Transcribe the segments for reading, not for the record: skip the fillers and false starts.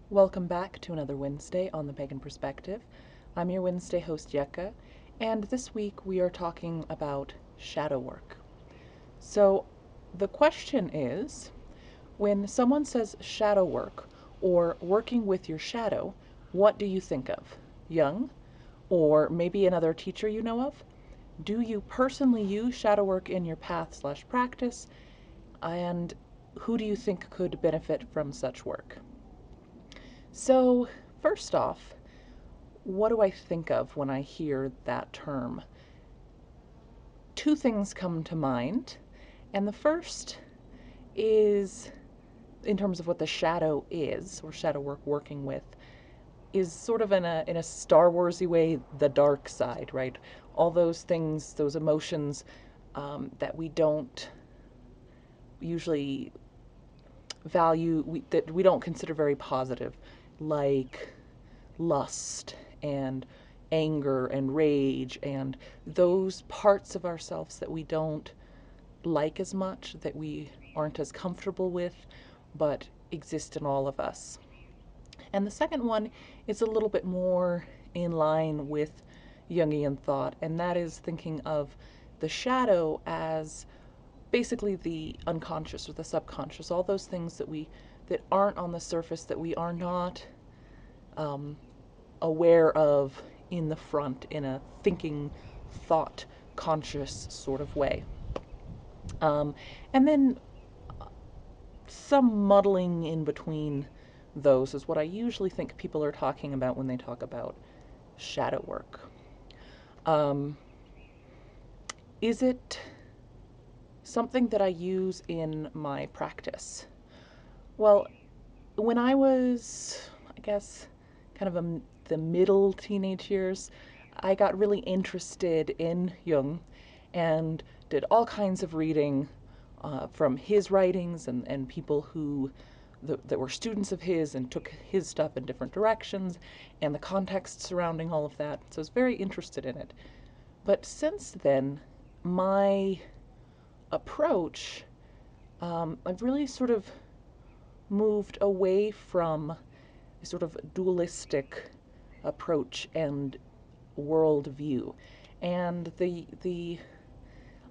Welcome back to another Wednesday on the Pagan Perspective. I'm your Wednesday host, Yeka, and this week we are talking about shadow work. So, the question is, when someone says shadow work or working with your shadow, what do you think of? Jung? Or maybe another teacher you know of? Do you personally use shadow work in your path/practice? And who do you think could benefit from such work? So, first off, what do I think of when I hear that term? Two things come to mind, and the first is, in terms of what the shadow is, or shadow work working with, is sort of in a Star Warsy way, the dark side, right? All those things, those emotions that we don't usually value, that we don't consider very positive, like lust and anger and rage and those parts of ourselves that we don't like as much, that we aren't as comfortable with, but exist in all of us. And the second one is a little bit more in line with Jungian thought, and that is thinking of the shadow as basically the unconscious or the subconscious, all those things that aren't on the surface, that we are not um, aware of in the front in a thinking, thought, conscious sort of way. Um, and then some muddling in between those is what I usually think people are talking about when they talk about shadow work. Um, is it something that I use in my practice? Well, when I was, I guess, kind of the middle teenage years, I got really interested in Jung and did all kinds of reading from his writings and people that were students of his and took his stuff in different directions and the context surrounding all of that. So I was very interested in it. But since then, my approach, I've really sort of moved away from a sort of dualistic approach and worldview. And the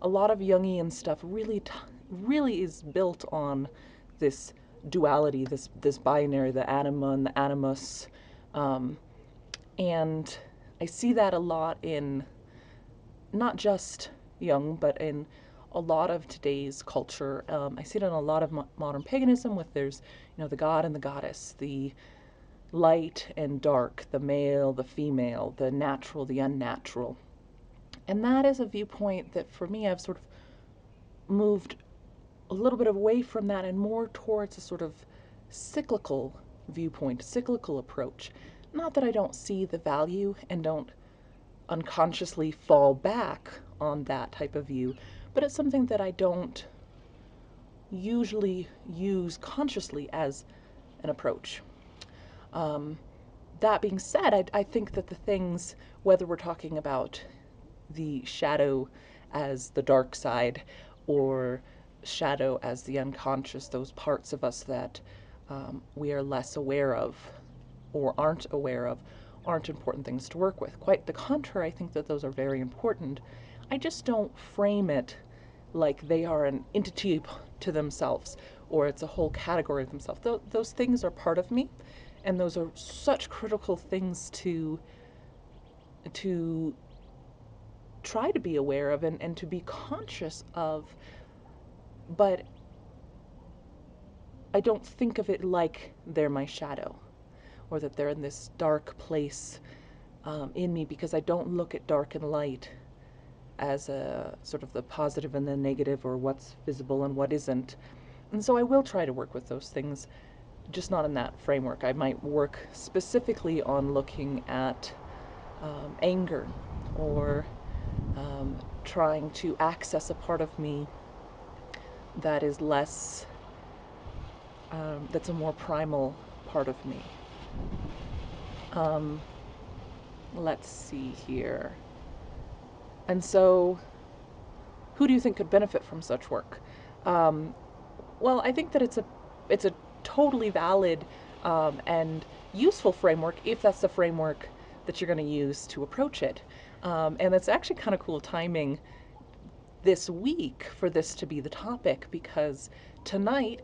a lot of Jungian stuff really is built on this duality, this binary, the anima and the animus, um, and I see that a lot in not just Jung, but in a lot of today's culture. I see it in a lot of modern paganism, with there's the god and the goddess, the light and dark, the male, the female, the natural, the unnatural. And that is a viewpoint that for me I've sort of moved a little bit away from that and more towards a sort of cyclical viewpoint, cyclical approach. Not that I don't see the value and don't unconsciously fall back on that type of view, but it's something that I don't usually use consciously as an approach. Um, that being said, I think that the things, whether we're talking about the shadow as the dark side or shadow as the unconscious, those parts of us that we are less aware of or aren't aware of, aren't important things to work with. Quite the contrary, I think that those are very important. I just don't frame it like they are an entity to themselves or it's a whole category of themselves. Those things are part of me, and those are such critical things to try to be aware of and to be conscious of, but I don't think of it like they're my shadow or that they're in this dark place in me, because I don't look at dark and light as a sort of the positive and the negative, or what's visible and what isn't. And so I will try to work with those things, just not in that framework. I might work specifically on looking at anger, or trying to access a part of me that is less, that's a more primal part of me. Um, let's see here. And so, who do you think could benefit from such work? Um, well, I think that it's a totally valid and useful framework if that's the framework that you're going to use to approach it. And it's actually kind of cool timing this week for this to be the topic, because tonight,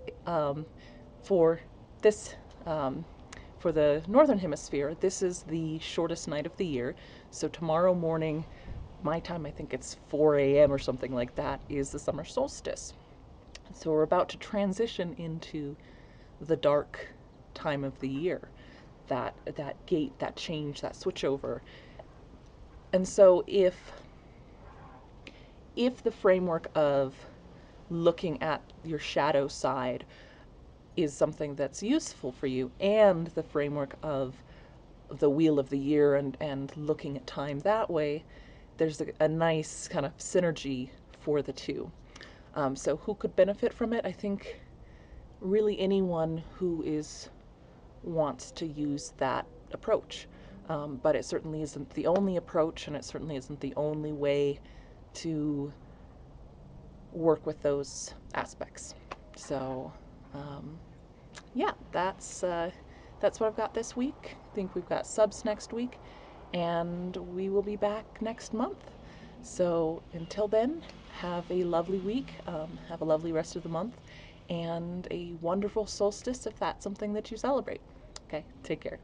for this for the northern hemisphere, this is the shortest night of the year. So tomorrow morning, my time, I think it's 4 a.m. or something like that, is the summer solstice. So we're about to transition into the dark time of the year, that gate, that change, that switchover. And so if the framework of looking at your shadow side is something that's useful for you, and the framework of the wheel of the year and looking at time that way, there's a nice kind of synergy for the two. So who could benefit from it? I think really anyone who wants to use that approach. But it certainly isn't the only approach, and it certainly isn't the only way to work with those aspects. So, yeah, that's what I've got this week. I think we've got subs next week, and we will be back next month. So until then, have a lovely week, have a lovely rest of the month, and a wonderful solstice if that's something that you celebrate. Okay, take care.